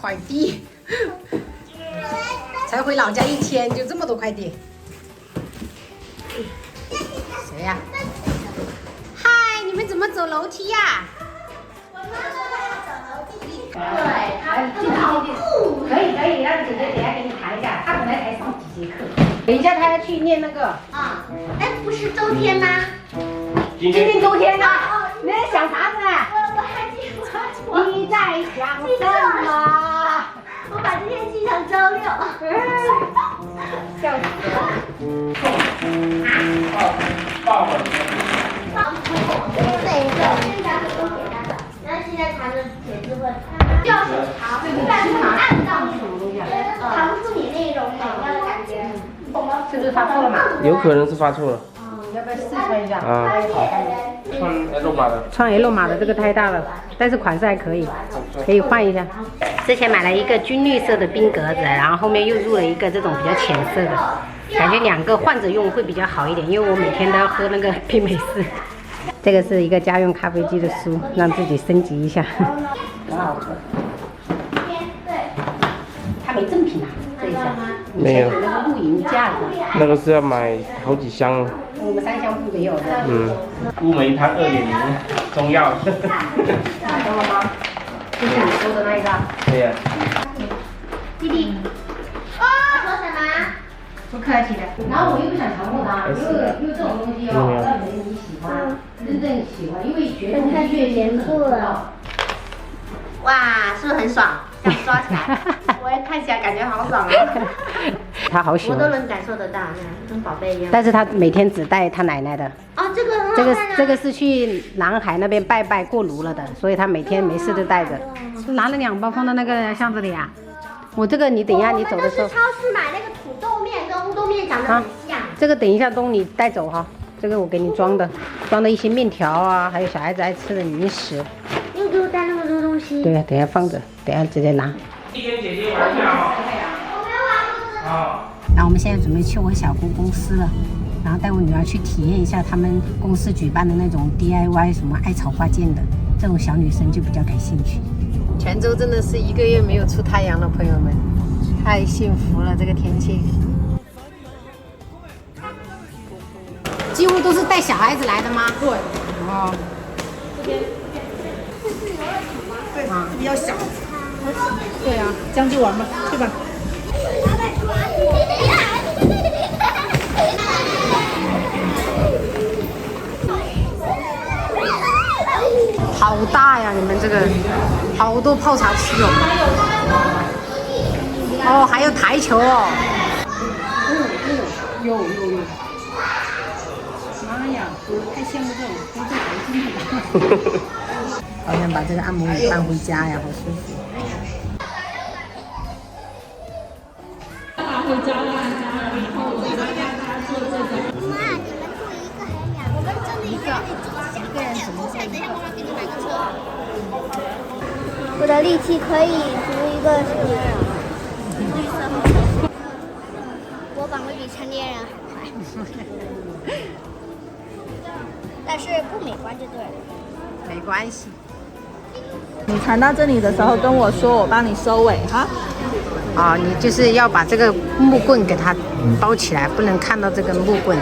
快递，才回老家1天就这么多快递。谁呀？嗨，你们怎么走楼梯呀？我妈说她要走楼梯。对，她可以，让姐姐等下给你谈一下，她本来才上几节课，等一下她要去念那个。啊，哎，不是周天吗？今天周天啊！你在想啥呢？我还记得你在想什么？我把这天记成周6。笑死了。报本。每个现在都给他的，然后现在查的写字会教手查，但是按照唐书你内容美妙的感觉。是不是发错了嘛？有可能是发错了。要不要试穿一下？啊，穿 L 码的。穿 L 码的这个太大了，但是款式还可以，可以换一下。之前买了一个军绿色的冰格子，然后后面又入了一个这种比较浅色的，感觉2个换着用会比较好一点，因为我每天都要喝那个冰美式。这个是一个家用咖啡机的书，让自己升级一下，很好喝。它没赠品啊，这一下没有。那个露营架子，那个是要买好几箱。我们3箱不没有的。乌梅汤2.0中药。买到了吗？就是你说的那一个。对呀。弟弟，说什么？不客气的。然后我又不想强迫他，因为这种东西哦，要人你喜欢，真正喜欢，因为学东西越严肃了。哇，是不是很爽？这样抓起来，我也看起来感觉好爽啊！他好喜欢，我都能感受得到，跟宝贝一样。但是他每天只带他奶奶的。哦，这个很好看啊。这个是去南海那边拜拜过炉了的，所以他每天没事都带着。拿了2包放到那个箱子里啊。我这个你等一下你走的时候。我们都是超市买那个土豆面跟乌冬面长得很像。这个等一下东你带走哈，这个我给你装的一些面条啊，还有小孩子爱吃的零食。你又给我带那么多东西。对呀，等一下放着，等一下直接拿。跟姐姐玩一下哦。我没有玩过。啊。然后我们现在准备去我小姑公司了，然后带我女儿去体验一下他们公司举办的那种 DIY 什么艾草挂件的，这种小女生就比较感兴趣。泉州真的是1个月没有出太阳了，朋友们，太幸福了这个天气。几乎都是带小孩子来的吗？对。哦。这边是游乐场吗？对啊，比较小。对啊，这样就玩吧，去吧。好大呀！你们这个好多泡茶区哦。哦，还有台球哦。有。妈呀，太羡慕这种工作环境了。好想把这个按摩椅搬回家呀，好舒服。回家了，然后我就让大家做这个。妈，你们住1个还是2个？我们真的一个人怎么做？等一下妈妈给你买个车。我的力气可以扶一个是绿色红色。我绑得比成年人还快。但是不美观就对了。没关系。你缠到这里的时候跟我说，我帮你收尾哈。啊，你就是要把这个木棍给它包起来，不能看到这根木棍。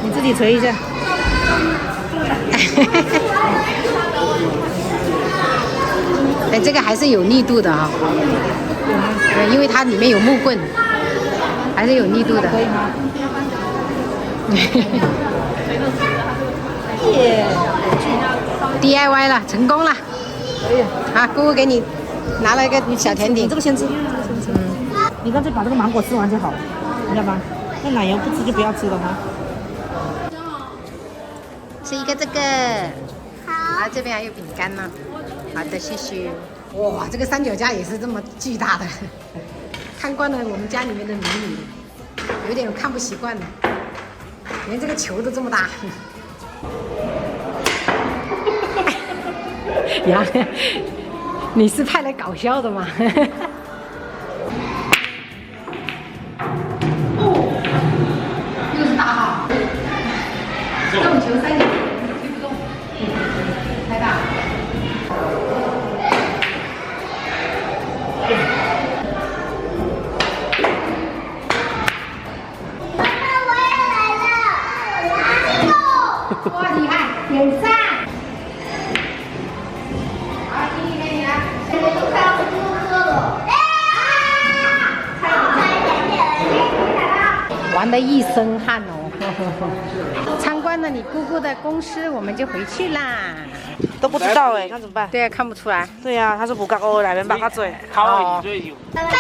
你自己捶一下。哎，这个还是有力度的啊。对，因为它里面有木棍，还是有力度的。可以吗？耶 DIY 了，成功了。可以。啊，姑姑给你拿了一个小甜点。你这个先吃。你干脆把这个芒果吃完就好了，你知道吗？那奶油不吃就不要吃了哈。吃一个这个。好。啊，这边还有饼干呢。好的，谢谢。哇，这个三脚架也是这么巨大的，看惯了我们家里面的迷你，有点看不习惯了。连这个球都这么大。呀，你是派来搞笑的吗？又是大号，这种球3点推不动。哇，厉害，点赞。好，经理给你了。这个都快要是多喝了。玩得一身汗哦。参观了你姑姑的公司，我们就回去啦。都不知道哎，那怎么办？对啊，看不出来。对呀、他说不讲我来边把他嘴。好，最有。拜拜，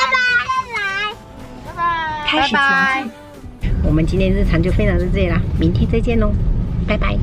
拜拜，拜拜。我们今天日常就分享到这里啦，明天再见喽，拜拜。